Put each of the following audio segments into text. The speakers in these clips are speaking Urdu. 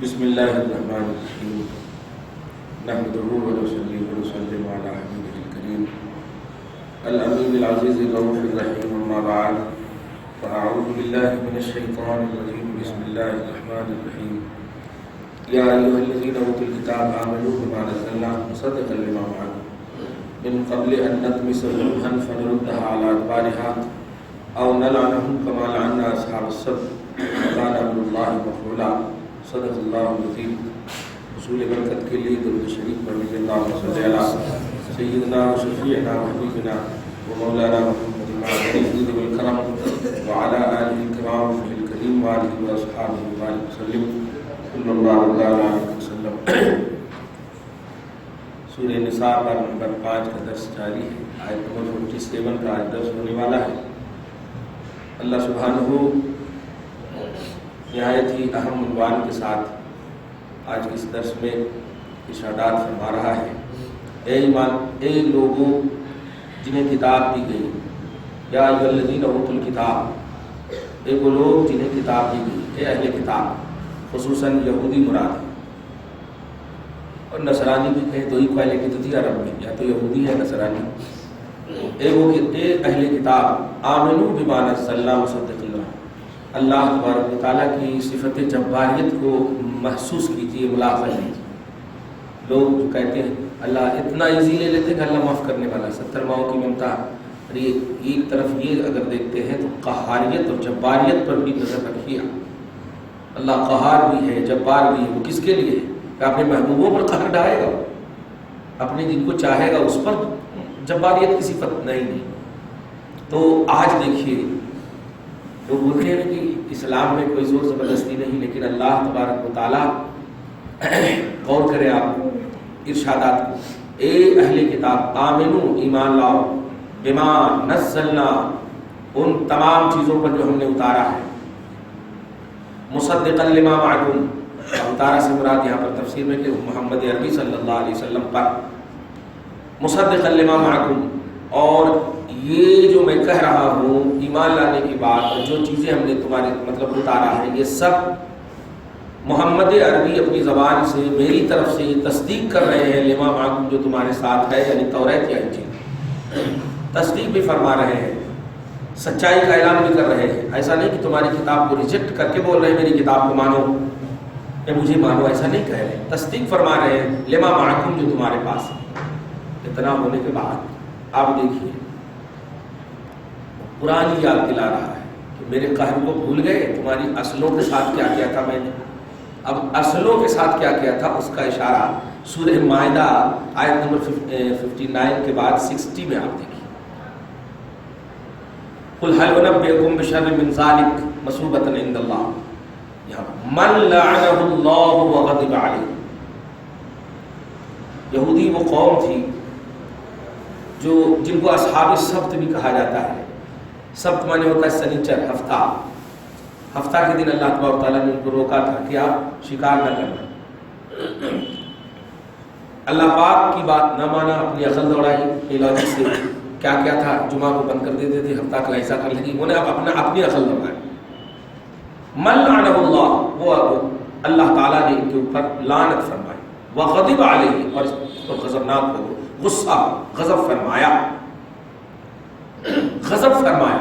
بسم اللہ الرحمن الرحیم نحمده ونصلی ونسلم علی حبیبہ الکریم الامین العزیز الرؤوف الرحیم اما بعد فاعوذ باللہ من الشیطان الرجیم بسم اللہ الرحمن الرحیم یا ایھا الذین اوتوا الکتاب آمنوا بما نزلنا مصدقا لما معکم من قبل ان نطمس وجوہا فنردها علی ادبارها او نلعنهم کما لعنا اصحاب السبت وکان امر اللہ مفعولا صدق اللہ العظیم۔ حصول برکت کے لیے درود شریف پڑھنے اللہم صلی علی سیدنا و شفیعنا و حبیبنا و مولانا محمد الجود والکرم وعلی آلہ الکرام الکریم وآلہ و اصحابہ وسلم صلی اللہ علیہ وسلم۔ سورہ نساء پر نمبر 5 کا درس جاری ہے۔ آیت نمبر 57 کا آج درس ہونے والا ہے۔ اللہ سبحانہ نہایت ہی اہم عنوان کے ساتھ آج اس درس میں ارشادات فرما رہا ہے۔ اے ایمان، اے لوگوں جنہیں کتاب دی گئی، یا ایھا الذین اوتوا الکتاب، اے وہ لوگ جنہیں کتاب دی گئی، اے اہل کتاب، خصوصاً یہودی مراد ہے، اور نصرانی بھی کہیں تو ہی پہلے کی تو تھی عرب میں، یا تو یہودی ہے نصرانی۔ اے اہل کتاب، آمنوا بما نزلنا مصدقا لما، اللہ تبارک و تعالیٰ کی صفت جباریت کو محسوس کیجیے، ملاحظہ کیجیے۔ لوگ جو کہتے ہیں اللہ اتنا ایزی لے لیتے کہ اللہ معاف کرنے والا، 70 ماؤں کی ممتا، اور یہ ایک طرف یہ اگر دیکھتے ہیں تو قہاریت اور جباریت پر بھی نظر رکھیے۔ اللہ قہار بھی ہے، جبار بھی ہے، وہ کس کے لیے ہے؟ کہ اپنے محبوبوں پر قہر ڈھائے گا، اپنے جن کو چاہے گا اس پر جباریت کی صفت نہیں۔ تو آج دیکھیے وہ بولتے ہیں کہ اسلام میں کوئی زور زبردستی نہیں، لیکن اللہ تبارک و تعالیٰ غور کرے آپ ارشادات کو۔ اے اہل کتاب، آمنو، ایمان لاؤ، بما نزلنا، ان تمام چیزوں پر جو ہم نے اتارا ہے، مصدقا لما معکم، اتارا سے مراد یہاں پر تفسیر میں کہ محمد عربی صلی اللہ علیہ وسلم پر، مصدقا لما معکم، اور یہ جو میں کہہ رہا ہوں ایمان لانے کی بات، اور جو چیزیں ہم نے تمہارے مطلب اتارا ہے، یہ سب محمد عربی اپنی زبان سے میری طرف سے یہ تصدیق کر رہے ہیں، لما معکم، جو تمہارے ساتھ ہے، یعنی توریت یا انجیل، تصدیق بھی فرما رہے ہیں، سچائی کا اعلان بھی کر رہے ہیں۔ ایسا نہیں کہ تمہاری کتاب کو ریجیکٹ کر کے بول رہے ہیں میری کتاب کو مانو یا مجھے مانو، ایسا نہیں کہہ رہے، تصدیق فرما رہے ہیں لما معکم، جو تمہارے پاس ہے۔ اتنا ہونے کے بعد آپ دیکھیے قرآن ہی یاد دلا رہا ہے کہ میرے قہر کو بھول گئے، تمہاری اصلوں کے ساتھ کیا کیا تھا میں نے، اب اصلوں کے ساتھ کیا کیا تھا اس کا اشارہ سورہ مائدہ آیت نمبر 59 کے بعد 60 میں آپ دیکھیے۔ قل هل انبئکم بشر من ذلک مثوبۃ عند اللہ، یہاں من لعنہ اللہ وغضب علیہ۔ یہودی وہ قوم تھی جو جن کو اصحاب السبت بھی کہا جاتا ہے۔ سبت مانے ہوتا ہے سنیچر، ہفتہ کے دن اللہ تبارک تعالیٰ نے ان کو روکا تھا کہ آپ شکار نہ کرنا۔ اللہ پاک کی بات نہ مانا، اپنی عقل دوڑائی لاجک سے، کیا کیا تھا، جمعہ کو بند کر دیتے تھے، ہفتہ کا ایسا کر لیں، انہیں اپنی عقل دوڑائی۔ من لعنہ اللہ، وہ اللہ تعالیٰ نے ان کے اوپر لعنت فرمائی، وغضب علیہ، اور اس کو غضبناک ہو، غصہ، غضب فرمایا، غضب فرمایا۔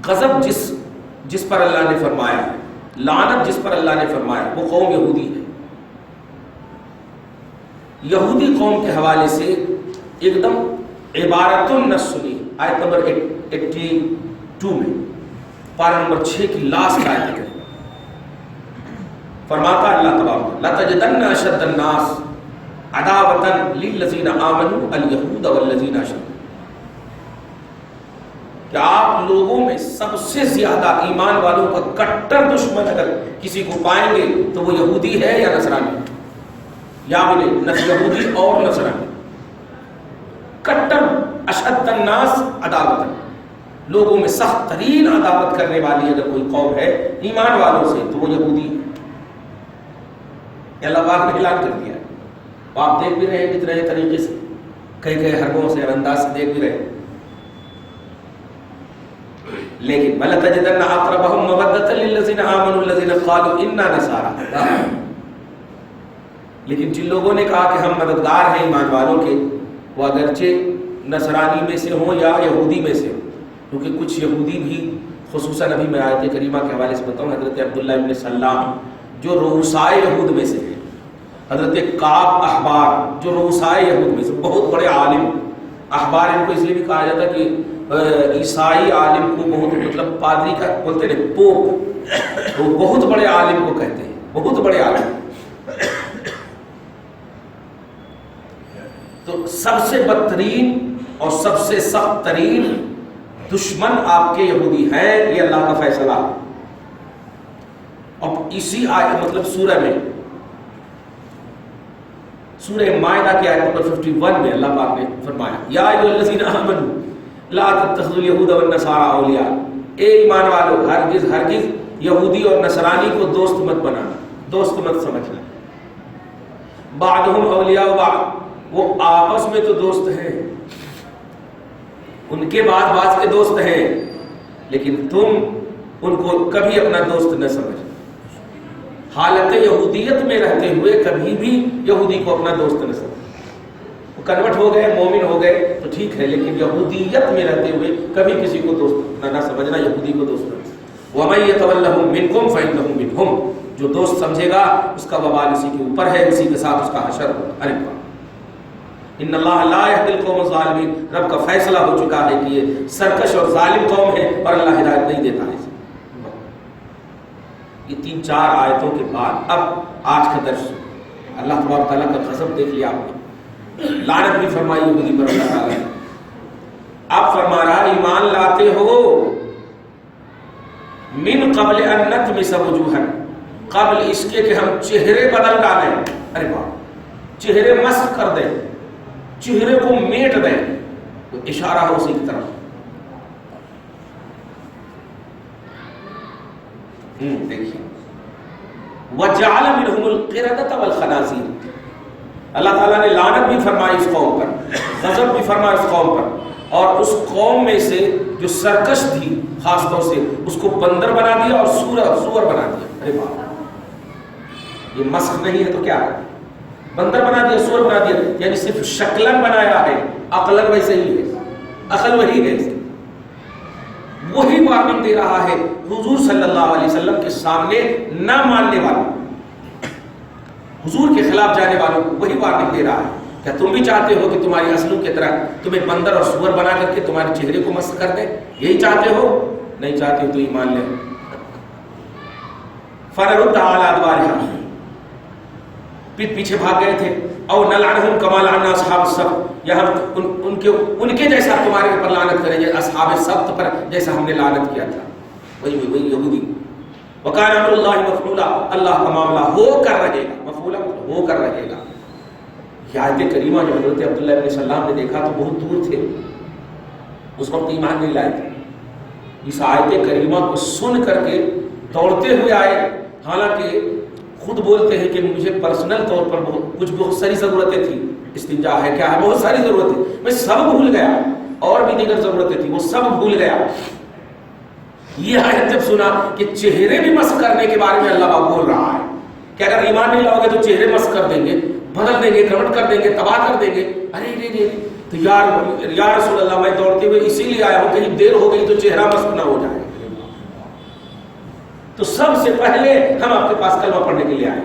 غضب جس پر اللہ نے فرمایا، لعنت جس پر اللہ نے فرمایا، وہ قوم یہودی ہے۔ یہودی قوم کے حوالے سے ایک دم عبارت النص سنی، آیت نمبر 82 میں، پارہ نمبر 6 کی لاسٹ آیت ہے۔ فرماتا اللہ تبارک لَتَجِدَنَّ أَشَدَّ النَّاسِ عَدَاوَةً لِلَّذِينَ آمَنُوا الْيَهُودَ وَالَّذِينَ أَشْرَكُوا، کہ آپ لوگوں میں سب سے زیادہ ایمان والوں کا کٹر دشمن اگر کسی کو پائیں گے تو وہ یہودی ہے یا نصرانی، یا بھی نہیں، یہودی اور نصرانی۔ کٹر اشد الناس عداوت، لوگوں میں سخت ترین عداوت کرنے والی اگر کوئی قوم ہے ایمان والوں سے تو وہ یہودی ہے۔ اللہ پاک نے اعلان کر دیا ہے، آپ دیکھ بھی رہے ہیں کتنے طریقے سے، کئی حربوں سے، انداز سے دیکھ بھی رہے ہیں۔ لیکن وَلَتَجِدَنَّ أَقْرَبَهُم مَّوَدَّةً لِّلَّذِينَ آمَنُوا الَّذِينَ قَالُوا إِنَّا نَصَارَىٰ. لیکن جن لوگوں نے کہا کہ ہم مددگار ہیں ایمان والوں کے، وہ اگرچہ نصرانی میں سے ہوں یا یہودی میں سے ہوں، کیونکہ کچھ یہودی بھی، خصوصاً ابھی میں آیت کریمہ کے حوالے سے بتاؤں، حضرت عبداللہ ابن سلام جو رؤسائے یہود میں سے ہیں، حضرت کعب احبار جو رؤسائے یہود میں سے، بہت بڑے عالم. احبار ان کو اس لیے بھی کہا جاتا کہ عیسائی عالم کو بہت، مطلب پادری کا بولتے ہیں پوپ، وہ بہت بڑے عالم کو کہتے ہیں، بہت بڑے عالم. تو سب سے بدترین اور سب سے سخت ترین دشمن آپ کے یہودی ہیں، یہ اللہ کا فیصلہ. اب اسی آیت مطلب سورہ میں، سورہ مائدہ کی آیت نمبر 51 میں اللہ پاک نے فرمایا یا ایھا الذین آمنوا لا تتخذوا اليہود والنصارى اولیاء. اے ایمان والو، ہرگز ہرگز یہودی اور نصرانی کو دوست مت بنانا، دوست مت سمجھنا. بعضهم اولیاء بعض، وہ آپس میں تو دوست ہیں، ان کے بعد بعض کے دوست ہیں، لیکن تم ان کو کبھی اپنا دوست نہ سمجھنا. حالت یہودیت میں رہتے ہوئے کبھی بھی یہودی کو اپنا دوست نہ سمجھنا. وہ کنورٹ ہو گئے، مومن ہو گئے تو ٹھیک ہے، لیکن یہودیت میں رہتے ہوئے کبھی کسی کو دوست نہ سمجھنا، یہودی کو دوست نہ. وَمَن يَتَوَلَّهُم مِّنكُمْ فَإِنَّهُ مِنْهُمْ. جو دوست سمجھے گا اس کا وبال اسی کے اوپر ہے، اسی کے ساتھ اس کا حشر ہوگا. ارے واہ، ان اللہ لا يهدي القوم الظالمین. رب کا فیصلہ ہو چکا ہے کہ یہ سرکش اور ظالم قوم ہے اور اللہ ہدایت نہیں دیتا ہے. یہ 3-4 آیتوں کے بعد اب آج کا درس، اللہ تبارک تعالیٰ کا غضب دیکھ لیا آپ نے، لعنت بھی فرمائی یہودی پر اللہ تعالیٰ نے. اب فرما رہا ایمان لاتے ہو من قبل ان نطمس وجوہا، قبل اس کے کہ ہم چہرے بدل ڈالیں. ارے واہ، چہرے مسخ کر دیں، چہرے کو میٹ دیں. تو اشارہ ہو اسی کی طرف. دیکھیے وَجَعَلَ مِنْهُمُ الْقِرَدَةَ وَالْخَنَازِيرَ. اللہ تعالیٰ نے لعنت بھی فرمائی اس قوم پر، غضب بھی فرمایا اس قوم پر، اور اس قوم میں سے جو سرکش تھی خاص طور سے اس کو بندر بنا دیا اور سور بنا دیا. ارے باپ، یہ مسخ نہیں ہے تو کیا ہے؟ بندر بنا دیا، سور بنا دیا، یعنی صرف شکلن بنایا ہے، عقلن ویسے ہی ہے، عقل وہی ہے. وہی وارننگ دے رہا ہے حضور صلی اللہ علیہ وسلم کے سامنے نہ ماننے والوں، حضور کے خلاف جانے والوں کو وہی وارننگ دے رہا ہے. کیا تم بھی چاہتے ہو کہ تمہاری اصلوں کی طرح تمہیں بندر اور سور بنا کر کے تمہارے چہرے کو مسخ کر دیں؟ یہی چاہتے ہو؟ نہیں چاہتے ہو تو ایمان لے. فَنَرُدَّ عَلَىٰ أَدْبَارِهَا، پیچھے بھاگ گئے تھے. اور نلعنہم کما لعنا اصحاب السبت، یا ہم ان کے جیسا تمہارے اوپر لعنت کریں گے، اصحاب السبت پر جیسا ہم نے لعنت کیا تھا. وہی یہودی. وکان امر اللہ مفعولا، اللہ کا معاملہ ہو کر رہے گا، مفعولا ہو کر رہے گا. یہ آیت کریمہ جو حضرت عبداللہ ابن سلام نے دیکھا تو بہت دور تھے، اس وقت ایمان نہیں لائے تھے. اس آیت کریمہ کو سن کر کے دوڑتے ہوئے آئے. حالانکہ خود بولتے ہیں کہ مجھے پرسنل طور پر بہت ساری ضرورتیں تھیں، استنجا ہے کیا ہے، بہت ساری ضرورتیں، میں سب بھول گیا، اور بھی دیگر ضرورتیں تھیں وہ سب بھول گیا. یہ آیت جب سنا کہ چہرے بھی مسخ کرنے کے بارے میں اللہ پاک بول رہا ہے کہ اگر ایمان نہیں لاؤ گے تو چہرے مسخ کر دیں گے، بدل دیں گے، کنورٹ کر دیں گے، تباہ کر دیں گے. ارے تو یا رسول اللہ، میں دوڑتے ہوئے اسی لیے آیا ہوں، کہیں دیر ہو گئی تو چہرہ مسخ نہ ہو جائے. تو سب سے پہلے ہم آپ کے پاس کلمہ پڑھنے کے لیے آئے.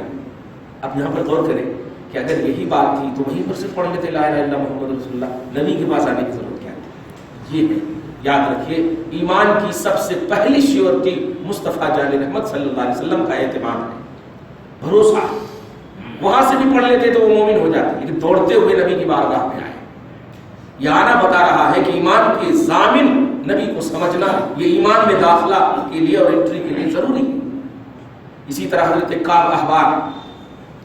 اب یہاں پر غور کریں کہ اگر یہی بات تھی تو وہیں پر سے پڑھ لیتے لا الہ الا اللہ محمد رسول اللہ، نبی کے پاس آنے کی ضرورت کیا تھی؟ یہ ہے، یاد رکھیے ایمان کی سب سے پہلی شیورٹی مصطفیٰ جان رحمت صلی اللہ علیہ وسلم کا اعتماد ہے، بھروسہ. وہاں سے بھی پڑھ لیتے تو وہ مومن ہو جاتے، لیکن دوڑتے ہوئے نبی کی بارگاہ میں آئے. یہ آنا بتا رہا ہے کہ ایمان کے ضامن نبی کو سمجھنا یہ ایمان میں داخلہ کے لیے اور انٹری کے لیے ضروری ہے. اسی طرح حضرت کعب احبار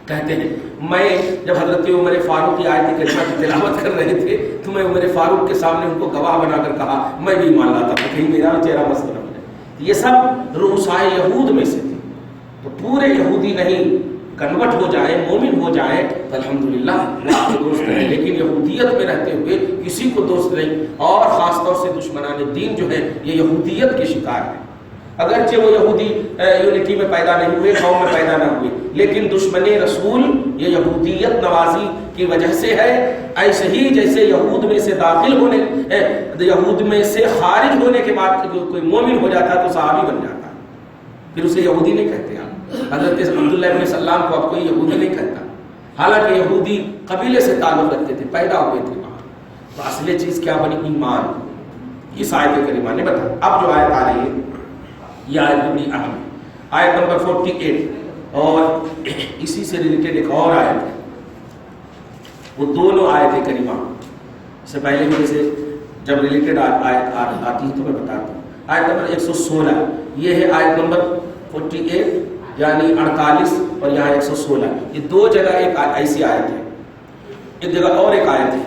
کہتے ہیں میں جب حضرت عمر فاروق کی آیت کریمہ کی تلاوت کر رہے تھے تو میں عمر فاروق کے سامنے ان کو گواہ بنا کر کہا میں بھی ایمان لاتا تھا، کہیں میرا چہرہ مسخ نہ ہو جائے. یہ سب رؤسائے یہود میں سے تھے، تو پورے یہودی نہیں، کنورٹ ہو جائیں، مومن ہو جائیں تو الحمدللہ اللہ کے دوست ہیں، لیکن یہودیت میں رہتے ہوئے کسی کو دوست نہیں، اور خاص طور سے دشمنان دین جو ہے یہ یہودیت کے شکار ہیں۔ اگرچہ وہ یہودی یونٹی میں پیدا نہیں ہوئے، قوم میں پیدا نہ ہوئے، لیکن دشمن رسول یہ یہودیت نوازی کی وجہ سے ہے۔ ایسے ہی جیسے یہود میں سے داخل ہونے، یہود میں سے خارج ہونے کے بعد کوئی مومن ہو جاتا تو صحابی بن جاتا، پھر اسے یہودی نہیں کہتے آپ۔ حضرت عبداللہ ابن سلام کو آپ کوئی یہودی نہیں کہتا، حالانکہ یہودی قبیلے سے تعلق رکھتے تھے، پیدا ہوئے تھے وہاں۔ تو اصل چیز کیا بنی؟ ایمان۔ اس آیت کریمہ نے بتایا۔ اب جو آیت آ رہی ہے یہ آیت بڑی اہم ہے، آیت نمبر 48، اور اسی سے ریلیٹڈ ایک اور آیت ہے، وہ دونوں آیت کریمہ اس سے پہلے بھی جیسے جب ریلیٹڈ آیت آتی ہے تو میں بتاتا ہوں۔ آیت نمبر 116 یہ ہے، آیت نمبر 48 یعنی 48 اور یہاں 116، یہ دو جگہ ایک ایسی آیت ہے، ایک جگہ اور ایک آیت ہے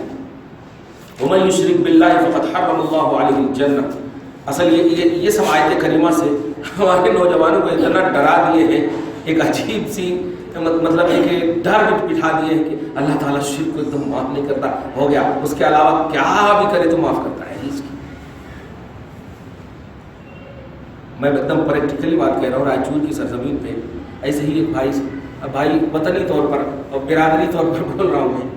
وَمَن يُشْرِكْ بِاللَّهِ فَقَدْ حَرَّمَ اللَّهُ عَلَيْهِ الْجَنَّةَ۔ اصل یہ سب آیت کریمہ سے ہمارے نوجوانوں کو اتنا ڈرا دیے ہیں، ایک عجیب سی مطلب ہے کہ ڈر بٹھا دیے ہیں کہ اللہ تعالیٰ شرک کو ایک دم معاف نہیں کرتا، ہو گیا، اس کے علاوہ کیا بھی کرے تو معاف کرتا ہے۔ اس کی میں ایک دم پریکٹیکلی بات کہہ رہا ہوں، رائچور کی سرزمین پہ ایسے ہی ایک بھائی وطنی طور پر اور برادری طور پر بول رہا ہوں میں،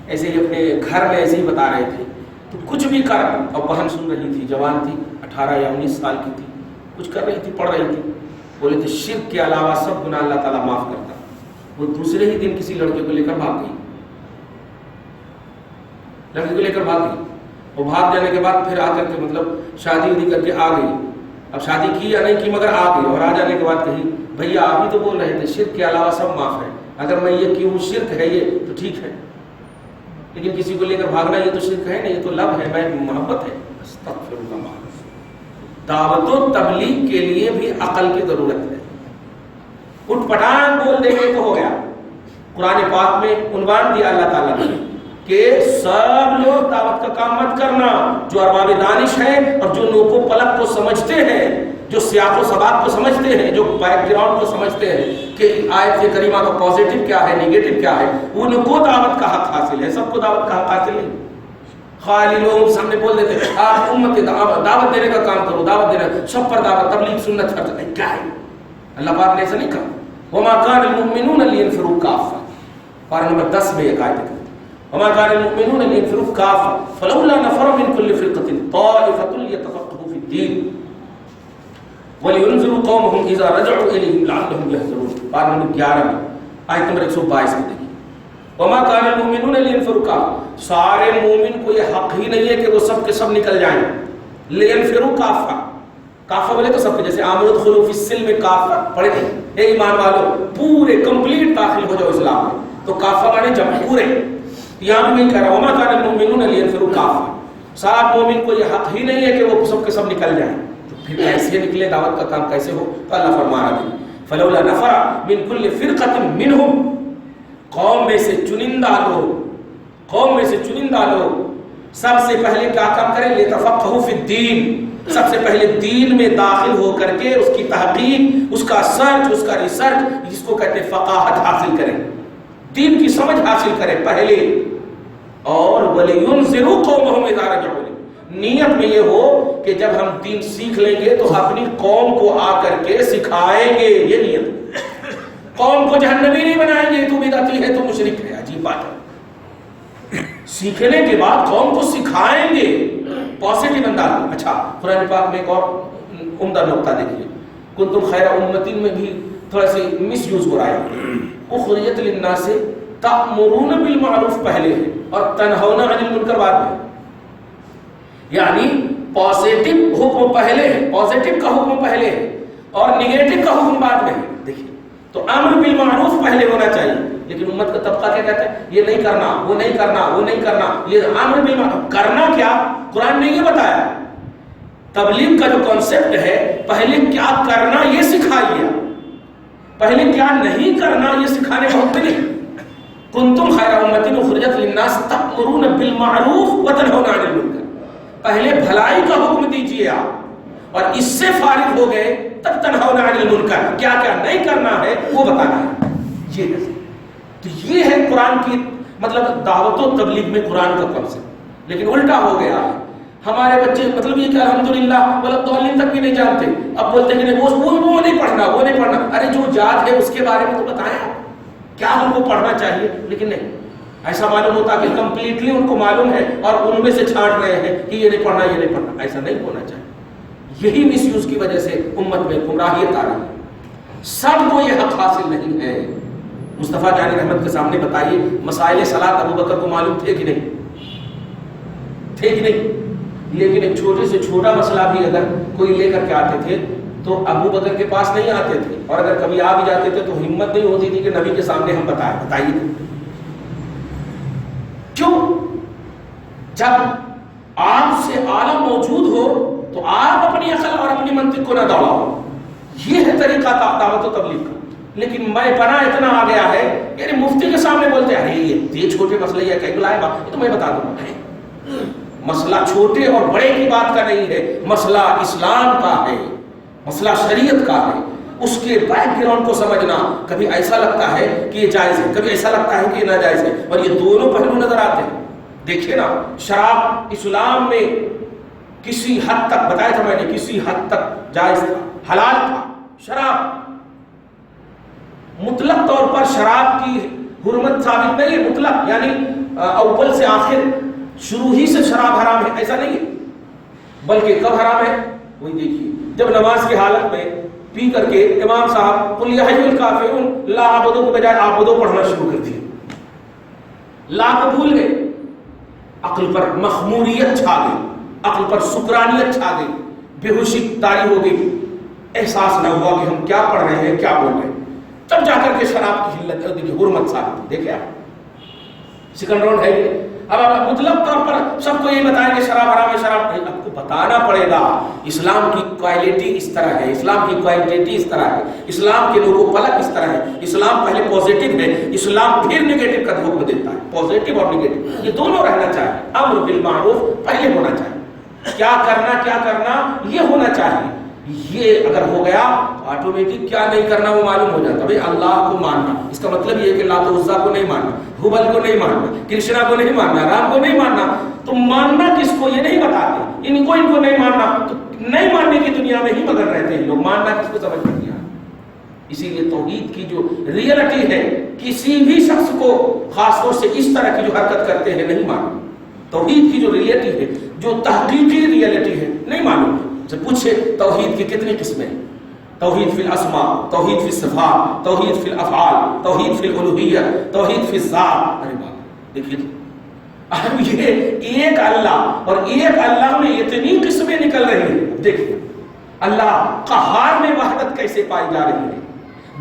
ایسے ہی اپنے گھر میں ایسے ہی بتا رہے تھے، تو کچھ بھی کر، اور بہن سن رہی تھی، جوان تھی، 18 یا 19 سال کی تھی، کچھ کر رہی تھی، پڑھ رہی تھی، بولے تھے شرک کے علاوہ سب گناہ اللہ تعالیٰ معاف کرتا۔ وہ دوسرے ہی دن کسی لڑکے کو لے کر بھاگ گئی، لڑکے کو لے کر بھاگ گئی، وہ بھاگ جانے کے بعد پھر آ کر کے مطلب شادی ودی کر کے آ گئی، اب شادی کی یا نہیں کی مگر آ گئی، اور آ جانے کے بعد کہی بھیا آپ ہی تو بول رہے تھے شرک کے علاوہ سب معاف ہے، اگر میں یہ کیوں شرک ہے یہ تو ٹھیک ہے، لیکن کسی کو لے کر بھاگنا یہ تو شرک ہے نہیں، یہ تو لو ہے، میں محبت ہے۔ استغفر اللہ۔ دعوت و تبلیغ کے لیے بھی عقل کی ضرورت ہے، اٹھ پٹان بول دیں گے تو ہو گیا۔ قرآن پاک میں عنوان دیا اللہ تعالیٰ نے کہ سب لوگ دعوت کا کام مت کرنا، جو ارباب دانش ہیں اور جو نوک و پلک کو سمجھتے ہیں، جو سیاق و سباق کو سمجھتے ہیں، جو بیک گراؤنڈ کو سمجھتے ہیں کہ آیت کریمہ کا پازیٹیو کیا ہے، نیگیٹو کیا ہے، ان کو دعوت کا حق حاصل ہے، سب کو دعوت کا حق حاصل نہیں۔ خالی لوگ سامنے بول دیتے ہیں آپ امت دعوت دینے کا کام کرو، دعوت دینا، سب پر دعوت، تبلیغ سنت ہے، کیا ہے؟ اللہ پاک نے ایسا نہیں کہا۔ وَمَا كَانَ الْمُؤْمِنُونَ لِيَنْفِرُوا كَافَّةً، پارہ نمبر 10 میں ایک آیت ہے، وَمَا كَانَ الْمُؤْمِنُونَ لِيَنْفِرُوا كَافَّةً فَلَوْلَا نَفَرَ مِنْ كُلِّ فِرْقَةٍ طَائِفَةٌ لِيَتَفَقَّهُوا فِي الدِّينِ وَلِيُنذِرُوا قَوْمَهُمْ إِذَا رَجَعُوا إِلَيْهِمْ لَعَلَّهُمْ يَحْذَرُونَ، پارہ نمبر 11 میں آیت نمبر 122 میں دیکھیں، وَمَا كَانَ الْمُؤْمِنُونَ لِيَنْفِرُوا كَافَّةً، سارے مومن کو یہ حق ہی نہیں ہے کہ وہ سب کے سب نکل جائیں، لِيَنْفِرُوا كَافَّةً، کافہ بولے تو سب کے، جیسے آمنوا ادخلوا فی السلم کافہ پڑھے تھے، اے ایمان والو پورے کمپلیٹ داخل ہو جاؤ اسلام میں، تو کافہ مانے جمع پورے، یہاں بھی کہہ رہا وما کان المؤمنون لینفروا کافہ، سب مومن کو یہ حق ہی نہیں ہے کہ وہ سب کے سب نکل جائیں، تو پھر کیسے نکلے، دعوت کا کام کیسے ہو؟ تو اللہ فرما رہا ہے فلولا نفر من کل فرقۃ منہم، قوم میں سے چنندہ لوگ، قوم میں سے چنندہ لوگ سب سے پہلے کیا کام کریں؟ لیتفقہوا فی الدین، سب سے پہلے دین میں داخل ہو کر کے اس کی تحقیق، اس کا سرچ، اس کا ریسرچ، جس کو کہتے ہیں فقاہت حاصل کریں، دین کی سمجھ حاصل کریں پہلے، اور وَلِيُنذِرُوا قَوْمَهُمْ إِذَا رَجَعُوا إِلَيْهِمْ، نیت میں یہ ہو کہ جب ہم دین سیکھ لیں گے تو اپنی قوم کو آ کر کے سکھائیں گے، یہ نیت، قوم کو جہنمی نہیں بنائیں گے تو بدعتی ہے تو مشرک ہے، عجیب بات ہے، سیکھنے کے بعد قوم کو سکھائیں گے، پازیٹیو انداز۔ اچھا قرآن پاک میں ایک اور عمدہ نقطہ دیکھیے، کنتم خیر امۃ میں بھی تھوڑا سی مس یوز ہو رہا ہے، اخرجت للناس تأمرون بالمعروف پہلے ہے اور تنہون عن المنکر بعد میں، یعنی پازیٹیو حکم پہلے ہے، پازیٹیو کا حکم پہلے ہے اور نگیٹو کا حکم بعد میں ہے۔ دیکھیے تو امر بالمعروف پہلے ہونا چاہیے، لیکن امت کا طبقہ کیا کہتا ہے؟ یہ نہیں کرنا، وہ نہیں کرنا، وہ نہیں کرنا، یہ امر بالمعروف کرنا کیا؟ قرآن نے یہ بتایا، تبلیغ کا جو کانسیپٹ ہے پہلے کیا کرنا یہ سکھا لیا، پہلے کیا نہیں کرنا یہ سکھانے کا حکم نہیں۔ کنتم خیر امۃ اخرجت للناس تأمرون بالمعروف وتنہون عن المنکر، پہلے بھلائی کا حکم دیجیے آپ، اور اس سے فارغ ہو گئے تب تنہون عن المنکر، کیا کیا نہیں کرنا ہے وہ بتانا ہے۔ یہ ہے تو یہ ہے قرآن کی مطلب دعوت و تبلیغ میں قرآن کا کنسپٹ. لیکن الٹا ہو گیا ہے. ہمارے بچے مطلب یہ کہ الحمدللہ والدالین تک بھی نہیں جانتے. اب بولتے ہیں کہ وہ نہیں پڑھنا وہ نہیں پڑھنا. ارے جو ذات ہے اس کے بارے میں تو بتائیں کیا ہم کو پڑھنا چاہیے. لیکن نہیں, ایسا معلوم ہوتا کہ کمپلیٹلی ان کو معلوم ہے اور ان میں سے چھانٹ رہے ہیں کہ یہ نہیں پڑھنا یہ نہیں پڑھنا. ایسا نہیں ہونا چاہیے. یہی مس یوز کی وجہ سے امت میں گمراہیت آ رہی ہے. سب کو یہ حق حاصل نہیں ہے. مصطفیٰ جان رحمت کے سامنے بتائیے مسائل صلاۃ ابو بکر کو معلوم تھے کہ نہیں تھے کہ نہیں. لیکن ایک چھوٹے سے چھوٹا مسئلہ بھی اگر کوئی لے کر کے آتے تھے تو ابو بکر کے پاس نہیں آتے تھے, اور اگر کبھی آ بھی جاتے تھے تو ہمت نہیں ہوتی تھی کہ نبی کے سامنے ہم بتائیے. کیوں؟ جب آپ سے عالم موجود ہو تو آپ اپنی عقل اور اپنی منطق کو نہ دوڑاؤ. یہ ہے طریقہ دعوت و تبلیغ کا. لیکن میں پنا اتنا آ گیا ہے یعنی مفتی کے سامنے بولتے ہیں یہ چھوٹے مسئلے یہ کہیں بلائے بات یہ تو میں بتا دوں گا. مسئلہ چھوٹے اور بڑے کی بات کا نہیں ہے, مسئلہ اسلام کا ہے, مسئلہ شریعت کا ہے. اس کے بیک گراؤنڈ کو سمجھنا. کبھی ایسا لگتا ہے کہ یہ جائز ہے, کبھی ایسا لگتا ہے کہ یہ ناجائز ہے, اور یہ دونوں پہلو نظر آتے ہیں. دیکھیے نا, شراب اسلام میں کسی حد تک بتایا تھا میں نے, کسی حد تک جائز تھا, حلال تھا. شراب مطلق طور پر شراب کی حرمت ثابت نہیں ہے, مطلق یعنی اول سے آخر شروع ہی سے شراب حرام ہے ایسا نہیں ہے. بلکہ کب حرام ہے وہی دیکھیے, جب نماز کی حالت میں پی کر کے امام صاحب قل یا ایھا الکافرون لا اعبدو کے بجائے اعبدو پڑھنا شروع کر دیا. لا کو بھول گئے, عقل پر مخموریت چھا گئی, عقل پر سکرانیت چھا گئی, بے ہوشی طاری ہو گئی, احساس نہ ہوا کہ ہم کیا پڑھ رہے ہیں کیا بول رہے ہیں. تب جا کر کے شراب کی حرمت ثابت. دیکھیں آپ سیکنڈ راؤنڈ ہے. اب آپ مطلق طور پر سب کو یہ بتائیں کہ شراب حرام ہے, شراب نہیں. آپ کو بتانا پڑے گا اسلام کی کوالٹی اس طرح ہے, اسلام کی کوانٹٹی اس طرح ہے, اسلام کے لوگوں پلک اس طرح ہے. اسلام پہلے پازیٹیو ہے, اسلام پھر نیگیٹو کا حکم دیتا ہے. پازیٹیو اور نیگیٹو یہ دونوں رہنا چاہیے. امر بالمعروف پہلے ہونا چاہیے, کیا کرنا یہ ہونا چاہیے. یہ اگر ہو گیا تو آٹومیٹک کیا نہیں کرنا وہ معلوم ہو جاتا. بھائی اللہ کو ماننا اس کا مطلب یہ ہے کہ لات و عزا کو نہیں ماننا, ہبل کو نہیں ماننا, کرشنا کو نہیں ماننا, رام کو نہیں ماننا. تو ماننا کس کو یہ نہیں بتاتے. ان کو نہیں ماننا, تو نہیں ماننے کی دنیا میں ہی مگر رہتے ہیں لوگ. ماننا کس کو سمجھ نہیں آتا. اسی لیے توحید کی جو ریئلٹی ہے کسی بھی شخص کو خاص طور سے اس طرح کی جو حرکت کرتے ہیں نہیں معلوم. توحید کی جو ریئلٹی ہے, جو تحقیقی ریئلٹی ہے نہیں معلوم. جب پوچھے توحید کی کتنی قسمیں, توحید فی الاسماء, توحید فی الصفات, توحید فی الافعال, توحید فی الالوہیت, توحید فی الذات. ارے بات دیکھیے, اب یہ ایک اللہ اور ایک اللہ میں اتنی قسمیں نکل رہی ہیں. دیکھیے اللہ قہار میں وحدت کیسے پائی جا رہی ہے,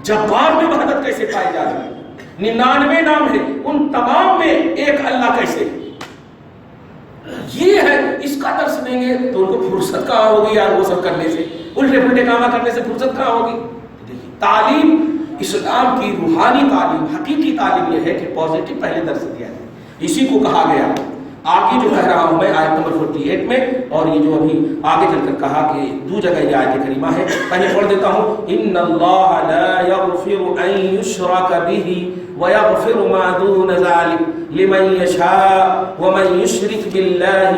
جبار میں وحدت کیسے پائی جا رہی ہے, 99 نام ہے ان تمام میں ایک اللہ کیسے. یہ ہے, اس کا درس دیں گے تو ان کو فرصت کہاں ہوگی یار وہ سب کرنے سے, الٹے پلٹے کام کرنے سے فرصت کہاں ہوگی. دیکھیے تعلیم اسلام کی روحانی تعلیم, حقیقی تعلیم یہ ہے کہ پازیٹیو پہلے درس دیا جائے. اسی کو کہا گیا آگے جو کہہ رہا ہوں میں آیت نمبر 48 میں, اور یہ جو ابھی آگے چل کر کہا کہ دو جگہ یہ آیت کریمہ ہے, پہلے پڑھ دیتا ہوں. ان اللہ لا یغفر ان یشرک به ویغفر ما دون ذلک لمن یشاء ومن یشرک باللہ.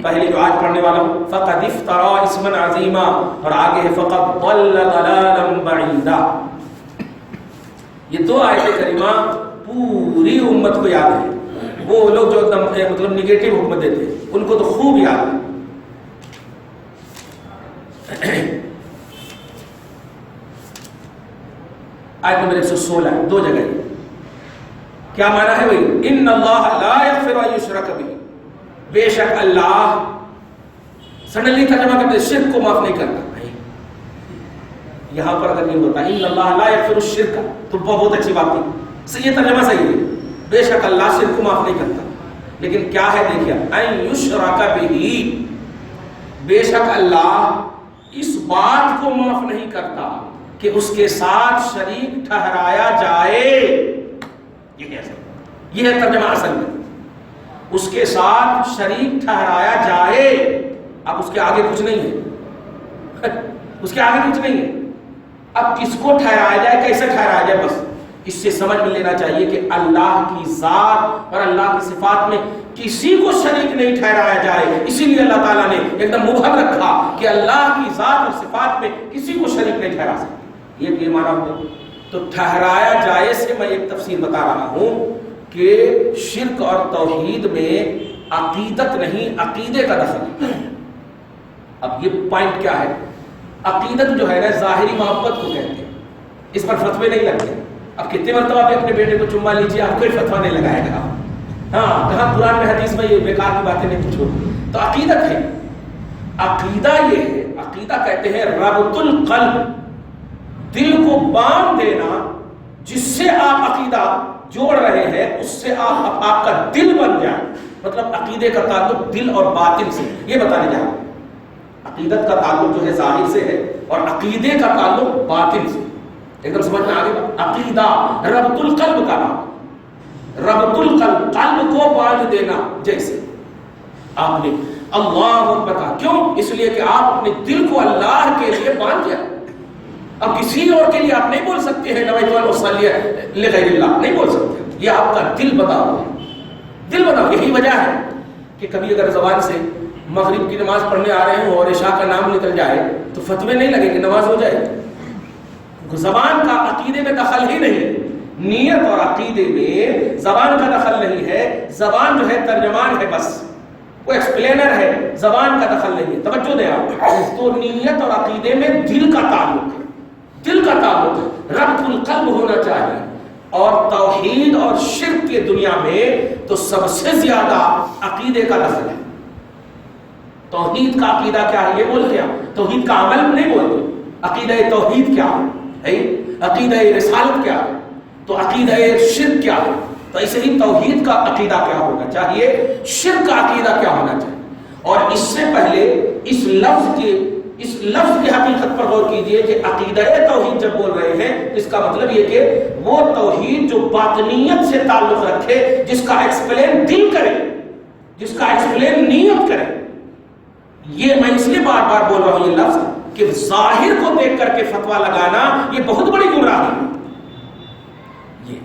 پہلے جو آج پڑھنے والا ہوں فقد افترا اسما عظیما, اور آگے ہے فقد ضل ضلالا بعیدا. یہ دو آیت کریمہ پوری امت کو یاد ہے. وہ لوگ جو مطلب نگیٹو حکم دیتے ہیں ان کو تو خوب یاد ہے. آیت نمبر 116 دو جگہ کیا معنی ہے بھائی, ان اللہ لا یغفر ان یشرک بہ, بے شک اللہ سڈنلی ترجمہ کرتے شرک کو معاف نہیں کرتا. یہاں پر اگر یہ ہوتا ان اللہ لا یغفر الشرک تو بہت اچھی بات تھی, یہ ترجمہ صحیح ہے. بے شک اللہ شرک کو معاف نہیں کرتا. لیکن کیا ہے دیکھیے, ان یشرک بہ, بے شک اللہ اس بات کو معاف نہیں کرتا کہ اس کے ساتھ شریک ٹھہرایا جائے. یہ ہے ترجمہ اصل میں, اس کے ساتھ شریک ٹھہرایا جائے. اب اس کے آگے کچھ نہیں ہے, اس کے آگے کچھ نہیں ہے. اب کس کو ٹھہرایا جائے, کیسے ٹھہرایا جائے, بس اس سے سمجھ میں لینا چاہیے کہ اللہ کی ذات اور اللہ کی صفات میں کسی کو شریک نہیں ٹھہرایا جائے. اسی لیے اللہ تعالیٰ نے ایک دم مبہم رکھا کہ اللہ کی ذات اور صفات میں کسی کو شریک نہیں ٹھہرا سکتے. یہ مانا ہوا. تو ٹھہرایا جائے سے میں ایک تفسیر بتا رہا ہوں کہ شرک اور توحید میں عقیدت نہیں عقیدے کا دخل. اب یہ پوائنٹ کیا ہے؟ عقیدت جو ہے نا ظاہری محبت کو کہتے ہیں. اس پر فتوے نہیں لگتے. اب کتنے مرتبہ آپ اپنے بیٹے کو چما لیجیے, آپ کوئی فتوا نہیں لگائے گا. ہاں کہاں قرآن میں حدیث میں یہ بیکار کی باتیں نہیں پوچھو. تو عقیدت ہے. عقیدہ یہ ہے, عقیدہ کہتے ہیں ربط القلب, دل کو باندھ دینا, جس سے آپ عقیدہ جوڑ رہے ہیں اس سے آپ کا دل بن جائے. مطلب عقیدے کا تعلق دل اور باطن سے, یہ بتانے جا رہا ہوں. عقیدت کا تعلق جو ہے ظاہر سے ہے اور عقیدے کا تعلق باطن سے. ایک دم سمجھ میں آ گیا. عقیدہ ربط القلب کا نام, ربط القلب, قلب کو باندھ دینا. جیسے آپ نے اللہ اکبر کہا, کیوں؟ اس لیے کہ آپ اپنے دل کو اللہ کے لیے باندھ دیا. اب کسی اور کے لیے آپ نہیں بول سکتے ہیں نویت وصلی لغیر اللہ, نہیں بول سکتے. یہ آپ کا دل بتاؤ, دل بتاؤ. یہی وجہ ہے کہ کبھی اگر زبان سے مغرب کی نماز پڑھنے آ رہے ہوں اور عشاء کا نام نکل جائے تو فتوے نہیں لگے کہ نماز ہو جائے. زبان کا عقیدے میں دخل ہی نہیں. نیت اور عقیدے میں زبان کا دخل نہیں ہے. زبان جو ہے ترجمان ہے, بس وہ ایکسپلینر ہے, زبان کا دخل نہیں ہے. توجہ دیں آپ. تو نیت اور عقیدے میں دل کا تعلق ہے, دل کا تعلق ہے, ربط القلب ہونا چاہیے. اور توحید اور شرک کی دنیا میں تو سب سے زیادہ عقیدے کا دخل ہے. توحید کا عقیدہ کیا ہے یہ بولتے ہیں, توحید کا عمل نہیں بولتے. عقیدہ توحید کیا ہے, عقیدہ رسالت کیا ہے, تو عقیدہ شرک کیا ہے. تو ایسے ہی توحید کا عقیدہ کیا ہونا چاہیے, شرک کا عقیدہ کیا ہونا چاہیے. اور اس سے پہلے اس لفظ کی حقیقت پر غور کیجئے کہ عقیدہ توحید جب بول رہے ہیں اس کا مطلب یہ کہ وہ توحید جو باطنیت سے تعلق رکھے, جس کا ایکسپلین دل کرے, جس کا ایکسپلین نیت کرے. یہ میں اس لیے بار بار بول رہا ہوں یہ لفظ کہ ظاہر کو دیکھ کر کے فتویٰ لگانا یہ بہت بڑی گمراہی ہے. یہ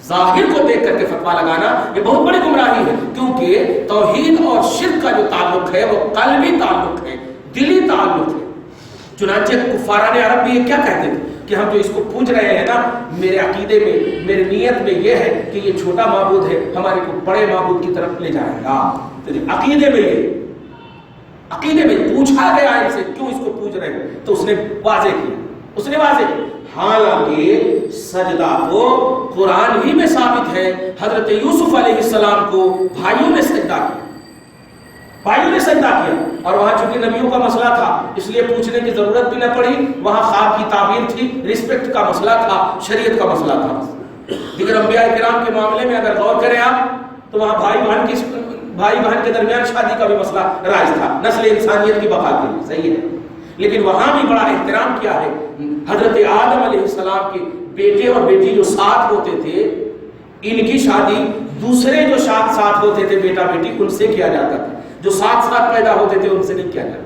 ظاہر کو دیکھ کر کے فتویٰ لگانا یہ بہت بڑی گمراہی ہے, کیونکہ توحید اور شرک کا جو تعلق ہے وہ قلبی تعلق ہے, دلی تعلق ہے. چنانچہ کفاران عرب بھی یہ کیا کہتے تھے کہ ہم جو اس کو پوچھ رہے ہیں نا, میرے عقیدے میں, میری نیت میں یہ ہے کہ یہ چھوٹا معبود ہے, ہمارے کو بڑے معبود کی طرف لے جائے گا. عقیدے میں یہ, عقیدے میں پوچھا گیا ان سے کیوں اس کو پوچھ رہے ہیں, تو اس نے واضح کیا, اس نے واضح کیا. حالانکہ سجدہ تو قرآن ہی میں ثابت ہے. حضرت یوسف علیہ السلام کو بھائیوں نے سجدہ کیا, بھائیوں نے سجدہ کیا. اور وہاں چونکہ نبیوں کا مسئلہ تھا اس لیے پوچھنے کی ضرورت بھی نہ پڑی. وہاں خواب کی تعبیر تھی, رسپیکٹ کا مسئلہ تھا, شریعت کا مسئلہ تھا. دیگر انبیاء کرام کے معاملے میں اگر غور کریں آپ تو وہاں بھائی بہن کے درمیان شادی کا بھی مسئلہ رائج تھا, نسل انسانیت کی بقا کے لیے. صحیح ہے, لیکن وہاں بھی بڑا احترام کیا ہے. حضرت آدم علیہ السلام کے بیٹے اور بیٹی جو ساتھ ہوتے تھے, ان کی شادی دوسرے جو ساتھ ہوتے تھے بیٹا بیٹی ان سے کیا جاتا تھا, جو ساتھ پیدا ہوتے تھے ان سے نہیں کیا جاتا.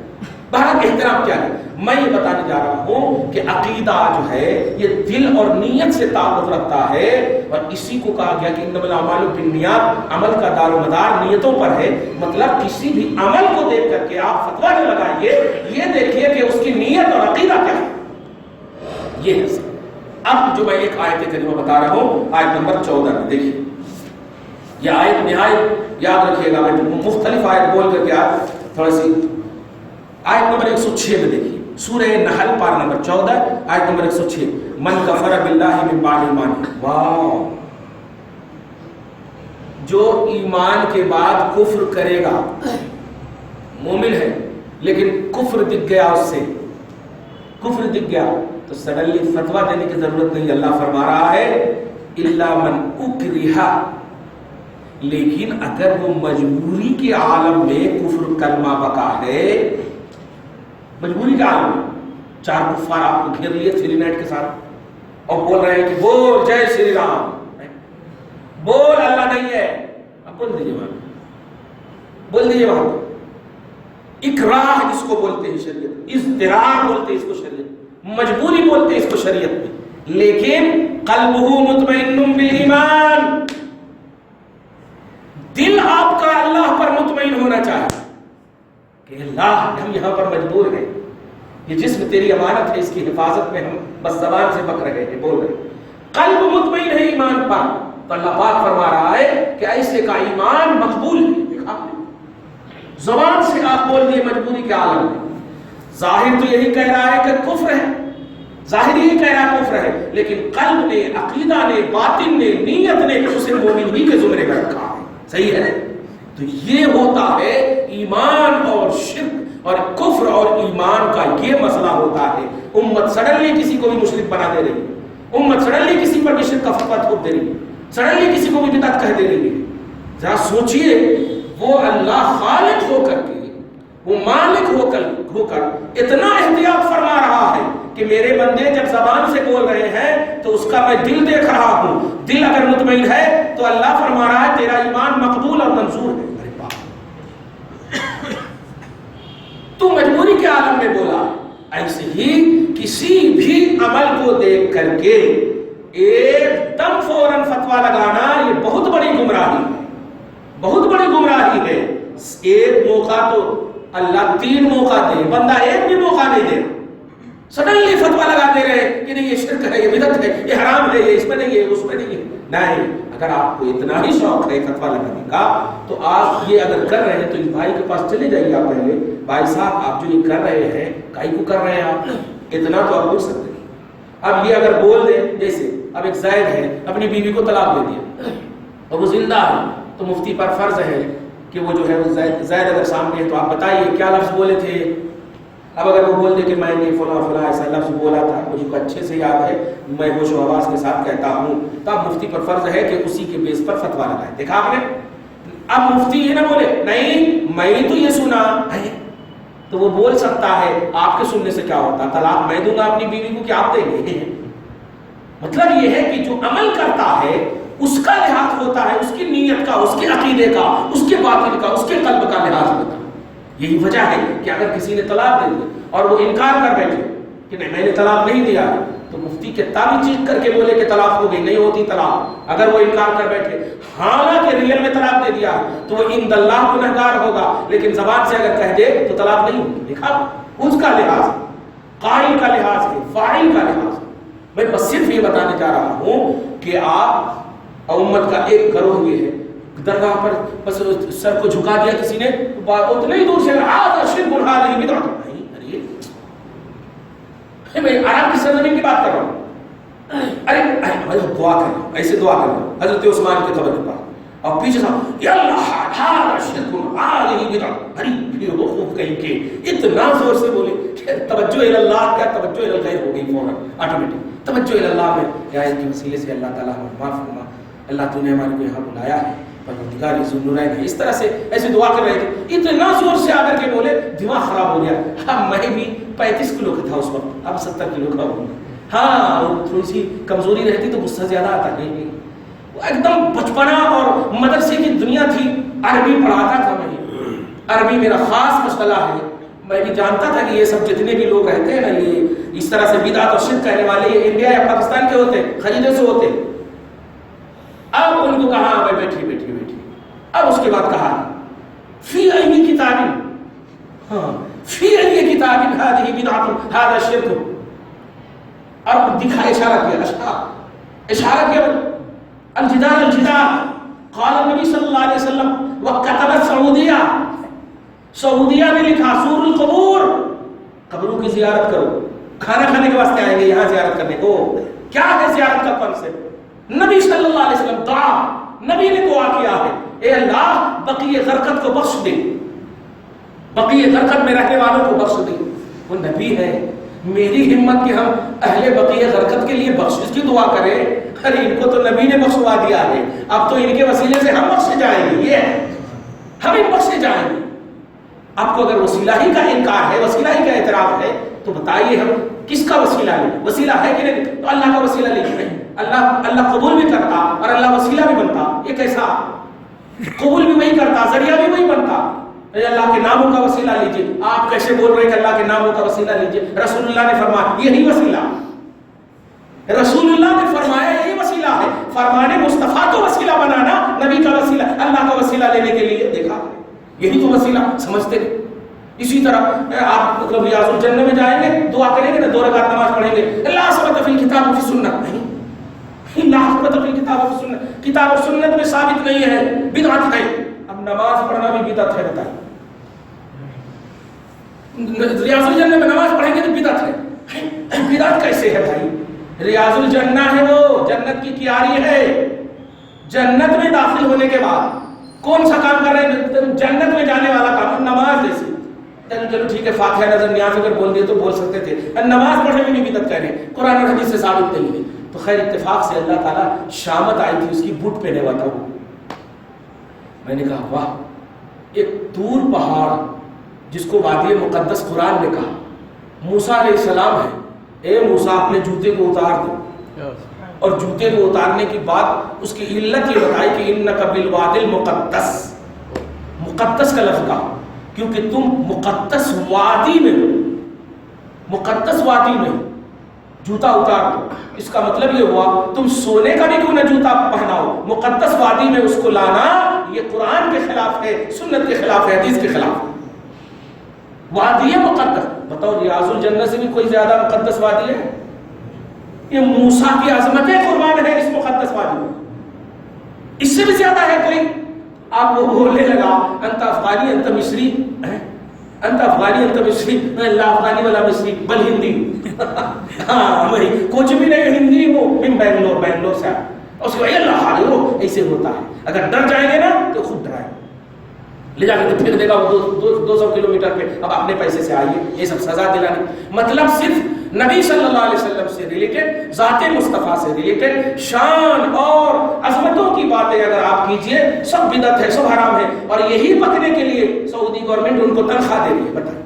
بہرحال احترام کیا ہے. میں یہ بتانے جا رہا ہوں کہ عقیدہ جو ہے یہ دل اور نیت سے تعلق رکھتا ہے, اور اسی کو کہا گیا کہ انما الاعمال بالنیات, عمل کا دار و مدار نیتوں پر ہے. مطلب کسی بھی عمل کو دیکھ کر کے آپ فتویٰ نہ لگائیے, یہ دیکھیے کہ اس کی نیت اور عقیدہ کیا ہے. یہ ہے. اب جو میں ایک آیت کریمہ بتا رہا ہوں, آیت نمبر 14 میں دیکھیے. یہ آیت نہایت یاد رکھیے گا, میں مختلف آیت بول کر کے آپ تھوڑا سی آیت نمبر 106 میں دیکھیے, سورہ نحل پارہ نمبر 14 آیت نمبر 106. من کفر باللہ من بعد ایمانہ, واو, جو ایمان کے بعد کفر کرے گا, مومن ہے لیکن کفر دکھ گیا, اس سے کفر دکھ گیا, تو سڈنلی فتویٰ دینے کی ضرورت نہیں. اللہ فرما رہا ہے الا من اکرہ, لیکن اگر وہ مجبوری کے عالم میں کفر کلمہ بکا ہے, مجبوری کے عالم میں, 4 کفار آپ کو گھیر لیے 3 نائٹ کے ساتھ اور بول رہے ہیں کہ بول جے شری رام, بول اللہ نہیں ہے, اب بول دیجیے وہاں, بول دیجیے وہاں. اکراہ اس کو بولتے ہیں شریعت, اضطرار بولتے ہیں اس کو شریعت, مجبوری بولتے ہیں اس کو شریعت میں. لیکن قلبہ مطمئن بالایمان، دل آپ کا اللہ پر مطمئن ہونا چاہیے کہ اللہ ہم یہاں پر مجبور ہیں، یہ جسم تیری امانت ہے، اس کی حفاظت میں ہم بس زبان سے بک رہے ہیں، بول رہے ہیں۔ قلب مطمئن ہے ایمان پر، تو اللہ پاک فرما رہا ہے کہ ایسے کا ایمان مقبول ہے۔ زبان سے آپ بول دیے مجبوری کے عالم میں، ظاہر تو یہی کہہ رہا ہے کہ کفر ہے، ظاہر یہی کہہ رہا ہے کفر ہے، لیکن قلب نے، عقیدہ نے، باطن نے، نیت نے اسے مومن ہی کے زمرے میں رکھا ہے، صحیح ہے؟ تو یہ ہوتا ہے ایمان اور شرک اور کفر اور ایمان کا یہ مسئلہ ہوتا ہے۔ امت سڈنلی کسی کو بھی مشرک بنا دے رہی ہے، امت سڈنلی کسی پر بھی شرک کا فتویٰ تھوپ دے رہی ہے، سڈنلی کسی کو بھی بدعت کہہ دے رہی ہے۔ ذرا سوچئے، وہ اللہ خالق ہو کر کے، وہ مالک ہو کر اتنا احتیاط فرما رہا ہے کہ میرے بندے جب زبان سے بول رہے ہیں تو اس کا میں دل دیکھ رہا ہوں، دل اگر مطمئن ہے تو اللہ فرما رہا ہے تیرا ایمان مقبول اور منظور ہے۔ تو مجبوری کے عالم میں بولا، ایسے ہی کسی بھی عمل کو دیکھ کر کے ایک دم فوراً فتویٰ لگانا یہ بہت بڑی گمراہی ہے، بہت بڑی گمراہی ہے۔ ایک موقع تو اللہ 3 موقع دے، بندہ ایک بھی موقع نہیں دے، سڈنلی فتویٰ لگا دے رہے کہ نہیں یہ شرک ہے، یہ بدعت ہے، یہ حرام ہے، یہ اس میں نہیں ہے، اس میں نہیں ہے۔ نہیں، اگر آپ کو اتنا ہی شوق ہے فتویٰ لگانے کا تو آپ یہ اگر کر رہے ہیں تو اس بھائی کے پاس چلے جائیے آپ پہلے، بھائی صاحب آپ جو یہ کر رہے ہیں کائی کو کر رہے ہیں آپ؟ اتنا تو آپ بول سکتے ہیں۔ اب یہ اگر بول دیں، جیسے اب ایک زید ہے اپنی بیوی کو طلاق دے دیا اور وہ زندہ ہے، تو مفتی پر فرض ہے کہ وہ جو ہے وہ زید اگر سامنے ہے تو آپ بتائیے کیا لفظ بولے تھے۔ اب اگر وہ بول دے کہ میں نے فلاں فلاں ایسا لفظ بولا تھا، مجھے کو اچھے سے یاد ہے، میں ہوش و حواس کے ساتھ کہتا ہوں، تو اب مفتی پر فرض ہے کہ اسی کے بیس پر فتویٰ لگائے۔ دیکھا آپ نے؟ اب مفتی یہ نہ بولے نہیں میں تو یہ سنا ہے، تو وہ بول سکتا ہے آپ کے سننے سے کیا ہوتا، طلاق میں دوں گا اپنی بیوی کو کہ آپ دیں گے؟ مطلب یہ ہے کہ جو عمل کرتا ہے اس کا لحاظ ہوتا ہے، اس کی نیت کا، اس کے عقیدے کا، اس کے باطن کا، اس کے قلب کا لحاظ ہوتا ہے۔ یہی وجہ ہے کہ اگر کسی نے طلاق دے دی اور وہ انکار کر بیٹھے کہ نہیں میں نے طلاق نہیں دیا، تو مفتی کتابی چیک کر کے بولے کہ طلاق ہو گئی، نہیں ہوتی طلاق۔ اگر وہ انکار کر بیٹھے حالانکہ ریئل میں طلاق دے دیا تو وہ عند اللہ گنہگار ہوگا، لیکن زبان سے اگر کہہ دے تو طلاق نہیں ہوگی۔ دیکھا، اس کا لحاظ ہے، قائل کا لحاظ ہے، فاعل کا لحاظ ہے۔ میں بس صرف یہ بتانے جا رہا ہوں کہ آپ امت کا ایک گروہ یہ ہے، درگاہ پر بس سر کو جھکا دیا کسی نے، اتنے ہی دور سے میں عرب کی سرزمین کی بات کر رہا ہوں، ارے دعا کر رہا ہوں، ایسے دعا کر رہا ہوں حضرت عثمان کے توجہ پر، اور پیچھے صاحب یا اللہ ہذا شرک علیہ بدعۃ، ارے پھر وہ خوب کہیں کہ اتنا زور سے بولے کہ توجہ الی اللہ کیا توجہ الی الغیر ہو گئی فوراً آٹومیٹک۔ توجہ الی اللہ میں یا اس کے وسیلے سے اللہ تعالیٰ ہمیں معاف فرما، اللہ تو نے ہمارے کو یہاں بلایا ہے، پروردگار ذوالنورین ہے، اس طرح سے ایسے دعا کر رہے تھے، اتنا زور سے آ کر کے بولے دماغ خراب ہو گیا۔ اب میں بھی 35 کلو کا تھا اس وقت، اب 70 کلو کا ہوں۔ ہاں تھوڑی سی کمزوری رہتی تو غصہ زیادہ آتا، نہیں وہ ایک دم بچپنا اور مدرسے کی دنیا تھی، عربی پڑھاتا تھا میں، عربی میرا خاص مسئلہ ہے، میں بھی جانتا تھا کہ یہ سب جتنے بھی لوگ رہتے ہیں نا یہ اس طرح سے بدعت اور شرک کہنے والے یہ انڈیا یا پاکستان کے ہوتے ہیں، خریدے سے ہوتے ہیں۔ اب ان کو کہا میں بیٹھی بیٹھی بیٹھی، اب اس کے بعد کہا فی ای کتاب، ہاں فی ای کتاب ہذہ بدعۃ ھذا شرک، اب دکھا اشارہ کیا، اشارہ کیا الجدال الجدال، قال النبی صلی اللہ علیہ وسلم وکتبت سعودیہ، سعودیہ نے لکھا سور القبور، قبروں کی زیارت کرو، کھانا کھانے کے واسطے آئیں گے یہاں زیارت کرنے کو۔ کیا ہے زیارت کا کنسپٹ؟ نبی صلی اللہ علیہ وسلم دعا، نبی نے دعا کیا ہے اے اللہ بقیہ غرقت کو بخش دے، بقیہ غرقت میں رہنے والوں کو بخش دے۔ وہ نبی ہے، میری ہمت کہ ہم اہل بقیہ غرقت کے لیے بخشش کی دعا کریں، ارے ان کو تو نبی نے بخشوا دیا ہے، اب تو ان کے وسیلے سے ہم بخشے جائیں گے، یہ ہے ہم ہی بخشے جائیں گے۔ آپ کو اگر وسیلہ ہی کا انکار ہے، وسیلہ ہی کا اعتراف ہے تو بتائیے ہم کس کا وسیلہ لیں؟ وسیلہ ہے کہ نہیں؟ تو اللہ کا وسیلہ لیجیے، اللہ قبول بھی کرتا اور اللہ وسیلہ بھی بنتا، یہ کیسا؟ قبول بھی وہی کرتا، ذریعہ بھی وہی بنتا۔ اللہ کے ناموں کا وسیلہ لیجیے، آپ کیسے بول رہے ہیں کہ اللہ کے ناموں کا وسیلہ لیجیے؟ رسول اللہ نے فرمایا یہی وسیلہ، رسول اللہ نے فرمایا یہی وسیلہ ہے، فرمان مصطفیٰ کو وسیلہ بنانا، نبی کا وسیلہ، اللہ کا وسیلہ لینے کے لیے، دیکھا یہی تو وسیلہ سمجھتے ہیں۔ اسی طرح آپ مطلب ریاض الجنہ میں جائیں گے، دعا کریں گے نا، 2 رکعت نماز پڑھیں گے، لا ثبت فی الکتاب و فی السنت، نہیں، لا ثبت فی الکتاب و فی السنت، کتاب و سنت میں ثابت نہیں ہے، بدعت ہے۔ اب نماز پڑھنا بھی بدعت ہے، بتائیں ریاض الجنہ میں نماز پڑھیں گے تو بدعت ہے، بدعت کیسے ہے بھائی؟ ریاض الجنہ ہے، وہ جنت کی کیاری ہے، جنت میں داخل ہونے کے بعد کون سا کام کر رہے ہیں؟ جنت میں جانے والا کام، نماز جیسی۔ چلو ٹھیک ہے، فاتحہ نظر نیاز اگر بول دیے تو بول سکتے تھے، نماز پڑھنے میں بھی بدعت کہہ رہے ہیں، قرآن اور حدیث سے ثابت نہیں ہے۔ تو خیر اتفاق سے اللہ تعالیٰ شامت آئی تھی، اس کی بوٹ پہنے ہوا تھا وہ، میں نے کہا واہ، ایک دور پہاڑ جس کو وادی مقدس قرآن نے کہا، موسیٰ علیہ السلام ہے، اے موسیٰ اپنے جوتے کو اتار دو، اور جوتے کو اتارنے کی بات اس کی علت یہ بتائی کہ انک بالوادی المقدس، مقدس کا لفظ کہا کیونکہ تم مقدس وادی میں ہو، مقدس وادی میں جوتا اتار دو۔ اس کا مطلب یہ ہوا تم سونے کا بھی کیوں نہ جوتا پہناؤ، مقدس وادی میں اس کو لانا یہ قرآن کے خلاف ہے، سنت کے خلاف ہے، حدیث کے خلاف ہے۔ وادی مقدس، بتاؤ ریاض الجنہ سے بھی کوئی زیادہ مقدس وادی ہے؟ یہ موسیٰ کی عظمتیں قربان ہے اس مقدس وادی میں، اس سے بھی زیادہ ہے کوئی؟ آپ وہ بولنے لگا انت افغانی انت مصری، انت افغانی انت مصری، اللہ افغانی والا مصری بل ہندی، ہاں وہی کچھ بھی نہیں، ہندی وہ من بنگلور سے، اس کو اللہ حال ہو، ایسے ہوتا ہے۔ اگر ڈر جائیں گے نا تو خود ڈرائے، لے جا کے پھر دے گا وہ 200 کلومیٹر پہ، اب اپنے پیسے سے آئیے، یہ سب سزا دلانے۔ مطلب صرف نبی صلی اللہ علیہ وسلم سے ریلیٹڈ، ذات مصطفیٰ سے ریلیٹڈ شان اور عظمتوں کی باتیں اگر آپ کیجئے، سب بدعت ہے، سب حرام ہے، اور یہی بکنے کے لیے سعودی گورنمنٹ ان کو تنخواہ دے رہی ہے، بتائیں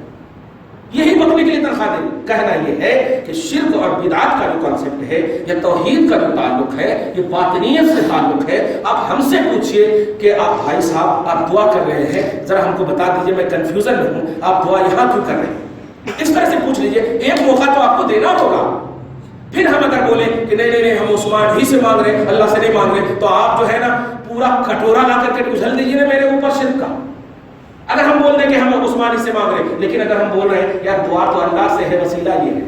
یہی بکنے کے لیے تنخواہ دے رہی ہے۔ کہنا یہ ہے کہ شرک اور بدعت کا جو کانسیپٹ ہے، یا توحید کا جو تعلق ہے، یہ باطنیت سے تعلق ہے۔ اب ہم سے پوچھئے کہ آپ بھائی صاحب آپ دعا کر رہے ہیں، ذرا ہم کو بتا دیجئے، میں کنفیوژن میں ہوں، آپ دعا یہاں کیوں کر رہے ہیں؟ اس طرح سے پوچھ لیجئے، ایک موقع تو آپ کو دینا ہوگا۔ پھر ہم اگر بولیں کہ نہیں ہم عثمان ہی سے مانگ رہے ہیں، اللہ سے نہیں مانگ رہے، تو آپ جو ہے نا پورا کٹورا لا کر کے اچھل دیجئے نا میرے اوپر شرک کا۔ اگر ہم بول دیں کہ ہم عثمان ہی سے مانگ رہے ہیں، لیکن اگر ہم بول رہے ہیں یار دعا تو اللہ سے ہے، وسیلہ یہ ہے،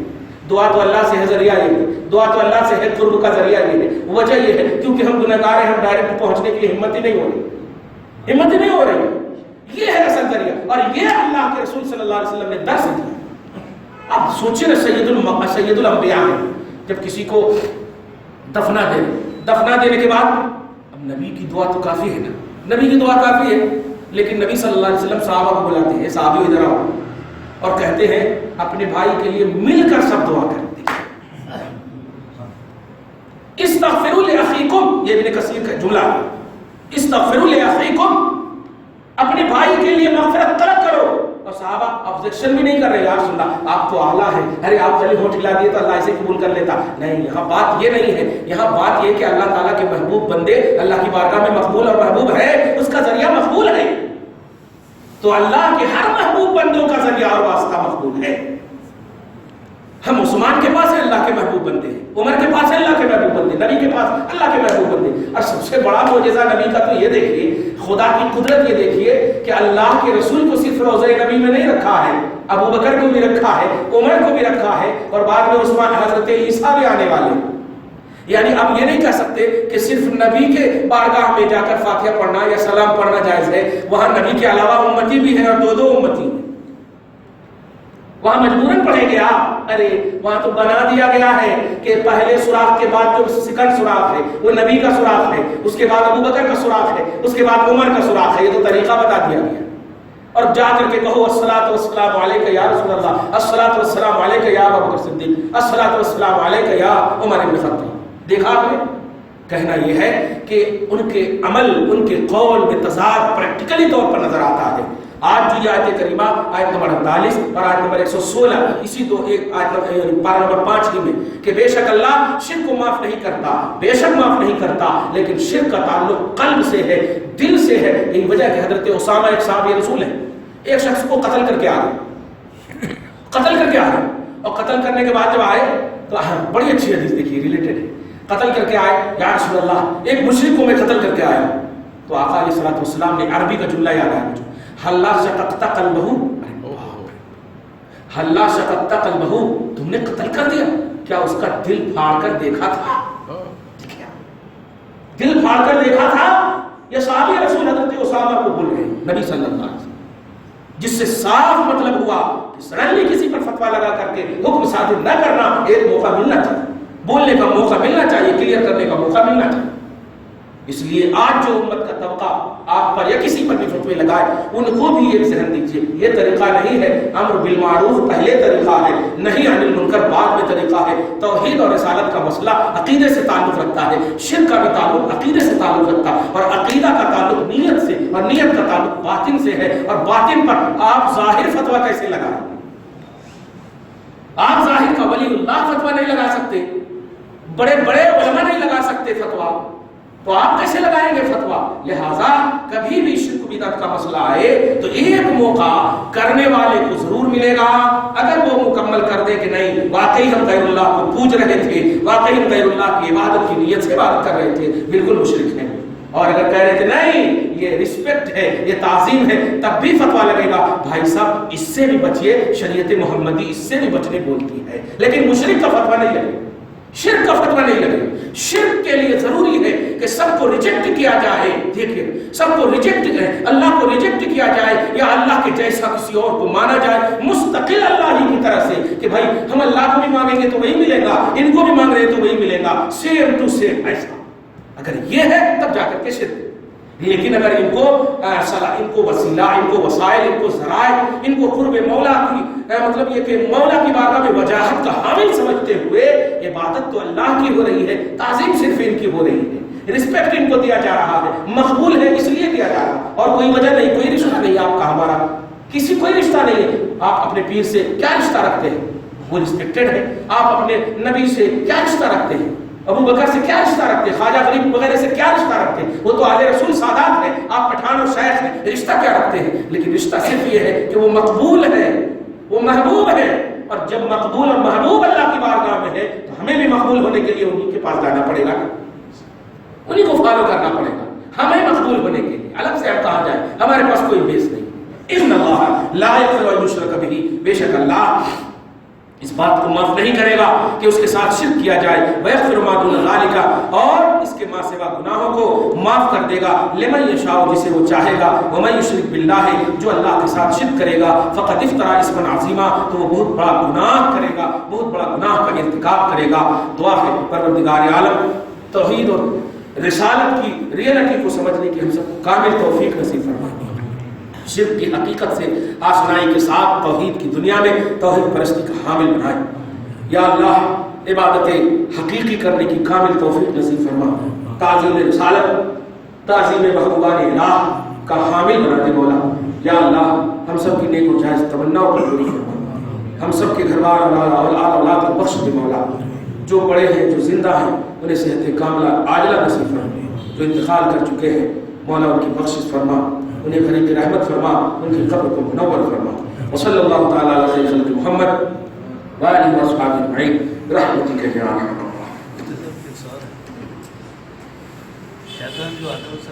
دعا تو اللہ سے ہے، ذریعہ یہ ہے، دعا تو اللہ سے ہے، قرب کا ذریعہ یہ ہے، وجہ یہ ہے کیونکہ ہم گنہگار ہیں، ہم ڈائریکٹ پہنچنے کے لیے ہمت ہی نہیں ہو رہی، یہ ہے اصل ذریعہ، اور یہ اللہ کے رسول صلی اللہ علیہ وسلم نے درس دیا۔ اب سوچیں نا، سید الانبیاء ہے، جب کسی کو دفنا دینے کے بعد، اب نبی کی دعا تو کافی ہے نا، نبی کی دعا کافی ہے، لیکن نبی صلی اللہ علیہ وسلم صحابہ کو بلاتے ہیں، صحابی ادھر آؤ، اور کہتے ہیں اپنے بھائی کے لیے مل کر سب دعا کرتے ہیں۔ استغفروا لاخیکم، یہ ابن کثیر کا جملہ ہے، استغفروا لاخیکم، اپنے بھائی کے لیے مغفرت طلب کرو۔ اور صحابہ آبجیکشن بھی نہیں کر رہے، یار سننا آپ تو اعلیٰ ہیں، ارے آپ خالی ہونٹ ہلا دیے تو اللہ اسے قبول کر لیتا، نہیں، یہاں بات یہ نہیں ہے، یہاں بات یہ کہ اللہ تعالیٰ کے محبوب بندے اللہ کی بارگاہ میں مقبول اور محبوب ہے، اس کا ذریعہ مقبول ہے، تو اللہ کے ہر محبوب بندوں کا ذریعہ اور واسطہ مقبول ہے۔ ہم عثمان کے پاس ہے اللہ کے محبوب بندے، عمر کے پاس ہے اللہ کے محبوب بندے، نبی کے پاس اللہ کے محبوب بندے، اور سب سے بڑا معجزہ نبی کا تو یہ دیکھیے، خدا کی قدرت یہ دیکھیے کہ اللہ کے رسول کو صرف روضہ نبی میں نہیں رکھا ہے، ابو بکر کو بھی رکھا ہے، عمر کو بھی رکھا ہے، اور بعد میں عثمان، حضرت عیسیٰ بھی آنے والے ہیں۔ یعنی اب یہ نہیں کہہ سکتے کہ صرف نبی کے بارگاہ میں جا کر فاتحہ پڑھنا یا سلام پڑھنا جائز ہے، وہاں نبی کے علاوہ امتی بھی ہیں اور دو امتی ہیں، وہاں مجبوراً پڑھیں گے آپ، ارے وہاں تو بنا دیا گیا ہے کہ پہلے سوراخ کے بعد جو سیکنڈ سوراخ ہے وہ نبی کا سوراخ ہے، اس کے بعد ابو بکر کا سوراخ ہے، اس کے بعد عمر کا سوراخ ہے، یہ تو طریقہ بتا دیا گیا، اور جا کر کے کہو الصلاۃ والسلام علیک یا رسول اللہ، الصلاۃ والسلام علیک یا ابو بکر صدیق، الصلاۃ والسلام علیک یا عمر بن خطاب۔ دیکھا آپ نے، کہنا یہ ہے کہ ان کے عمل، ان کے قول میں تضاد پریکٹیکلی طور پر نظر آتا ہے۔ آج جو یہ آیت کریمہ آیت نمبر 48 اور آیت نمبر 116 اسی دو ایک آیت پارہ نمبر 5 ہی میں کہ بے شک اللہ شرک کو معاف نہیں کرتا، بے شک معاف نہیں کرتا، لیکن شرک کا تعلق قلب سے ہے، دل سے ہے۔ یہی وجہ ہے کہ حضرت اسامہ ایک صحابی رسول ہے، ایک شخص کو قتل کر کے آ گئے، اور قتل کرنے کے بعد جب آئے تو بڑی اچھی حدیث دیکھیے، ریلیٹڈ ہے. قتل کر کے آئے، یا رسول اللہ ایک مشرک کو میں قتل کر کے آیا. تو آقا علیہ الصلوۃ والسلام نے عربی کا جملہ یاد آیا مجھے، حلا شققت قلبہ، حلا شققت قلبہ، تم نے قتل کر دیا، کیا اس کا دل پھاڑ کر دیکھا تھا؟ دل پھاڑ کر دیکھا تھا؟ یہ صحابی رسول حضرت اسامہ کو بول رہے ہیں نبی صلی اللہ علیہ وسلم، جس سے صاف مطلب ہوا کہ سڈنلی کسی پر فتویٰ لگا کر کے حکم صادر نہ کرنا، ایک موقع ملنا چاہیے، بولنے کا موقع ملنا چاہیے، کلیئر کرنے کا موقع ملنا چاہیے. اس لیے آج جو امت کا طبقہ آپ پر یا کسی پر بھی فتوے لگائے، ان کو بھی یہ ذہن دیجیے یہ طریقہ نہیں ہے. امر بالمعروف پہلے طریقہ ہے، نہیں عن المنکر بعد میں طریقہ ہے. توحید اور رسالت کا مسئلہ عقیدے سے تعلق رکھتا ہے، شرک کا بھی تعلق عقیدے سے تعلق رکھتا ہے، اور عقیدہ کا تعلق نیت سے، اور نیت کا تعلق باطن سے ہے. اور باطن پر آپ ظاہر فتویٰ کیسے لگائیں؟ آپ ظاہر کا ولی اللہ فتویٰ نہیں لگا سکتے، بڑے بڑے علماء نہیں لگا سکتے فتویٰ، تو آپ کیسے لگائیں گے فتویٰ؟ لہٰذا کبھی بھی شرک بدعت کا مسئلہ آئے تو ایک موقع کرنے والے کو ضرور ملے گا. اگر وہ مکمل کر دے کہ نہیں واقعی ہم غیر اللہ کو پوج رہے تھے، واقعی ہم غیر اللہ کی عبادت کی نیت سے عبادت کر رہے تھے، بالکل مشرک ہیں. اور اگر کہہ رہے تھے نہیں یہ رسپیکٹ ہے، یہ تعظیم ہے، تب بھی فتویٰ لگے گا. بھائی صاحب اس سے بھی بچیے، شریعت محمدی اس سے بھی بچنے بولتی ہے، لیکن مشرک کا فتویٰ نہیں لگے، شرک کا فتویٰ نہیں لگے. شرک کے لیے ضروری ہے کہ سب کو ریجیکٹ کیا جائے. دیکھیں سب کو ریجیکٹ کریں، اللہ کو ریجیکٹ کیا جائے یا اللہ کے جیسا کسی اور کو مانا جائے مستقل اللہ ہی کی طرح سے، کہ بھائی ہم اللہ کو بھی مانگیں گے تو وہی ملے گا، ان کو بھی مانگ رہے تو وہی ملے گا، سیم ٹو سیم. ایسا اگر یہ ہے تب جا کر کے شرک. لیکن اگر ان کو وسیلہ، ان کو وسائل، ان کو ذرائع، ان کو قرب مولا کی مطلب یہ کہ مولا کی بارگاہ میں وجاہت کا حامل سمجھتے ہوئے عبادت تو اللہ کی ہو رہی ہے، تعظیم صرف ان کی ہو رہی ہے، رسپیکٹ ان کو دیا جا رہا ہے، مقبول ہے اس لیے دیا جا رہا ہے، اور کوئی وجہ نہیں، کوئی رشتہ نہیں آپ کا ہمارا، کسی کوئی رشتہ نہیں ہے. آپ اپنے پیر سے کیا رشتہ رکھتے ہیں؟ وہ رسپیکٹڈ ہے. آپ اپنے نبی سے کیا رشتہ رکھتے ہیں؟ ابو بکر سے کیا رشتہ رکھتے ہیں؟ خواجہ غریب وغیرہ سے کیا رشتہ رکھتے ہیں؟ وہ تو آل رسول سادات ہیں، آپ پٹھان اور شیخ ہیں، رشتہ کیا رکھتے ہیں؟ لیکن رشتہ صرف یہ ہے کہ وہ مقبول ہے، وہ محبوب ہے. اور جب مقبول اور محبوب اللہ کی بارگاہ میں ہے تو ہمیں بھی مقبول ہونے کے لیے انہی کے پاس جانا پڑے گا، انہی کو فالو کرنا پڑے گا. ہمیں مقبول ہونے کے لیے الگ سے ہم کہاں جائیں، ہمارے پاس کوئی بیس نہیں. ان اللہ لا یغفر ان یشرک بہ، بے شک اللہ اس بات کو معاف نہیں کرے گا کہ اس کے ساتھ شرک کیا جائے. وَيَغْفِرُ مَا دُونَ ذَلِكَ، اور اس کے ماں سوا گناہوں کو معاف کر دے گا. لِمَن يَشَاءُ، جسے وہ چاہے گا. وَمَن يُشْرِكْ بِاللَّهِ، جو اللہ کے ساتھ شرک کرے گا. فَقَدِ افْتَرَىٰ إِثْمًا عَظِيمًا، تو وہ بہت بڑا گناہ کرے گا، بہت بڑا گناہ کا ارتکاب کرے گا. دعا ہے پروردگار عالم توحید اور رسالت کی ریئلٹی کو سمجھنے کی ہم سب کو کامل توفیق نصیب فرمائے. شرک کی حقیقت سے آشنائی کے ساتھ توحید کی دنیا میں توحید پرستی کا حامل بنائے. یا اللہ عبادت حقیقی کرنے کی کامل توفیق نصیب فرما. تعظیم رسالت، تعظیم محبوبان الہ کا حامل بنا دے مولا. یا اللہ ہم سب کی نیک و جائز تمناؤں کو پوری فرما. ہم سب کے گھر بار اولاد کو بخش دے مولا. جو بڑے ہیں، جو زندہ ہیں، انہیں صحت کاملہ عاجلہ نصیب فرما. جو انتقال کر چکے ہیں مولا ان کی بخشش فرما، انہیں خریق رحمت فرما، ان کی قبر کو منور فرما. وصلی اللہ تعالی علی خیر خلق محمد وآلہ وصحبہ اجمعین برحمتک یا ارحم الراحمین.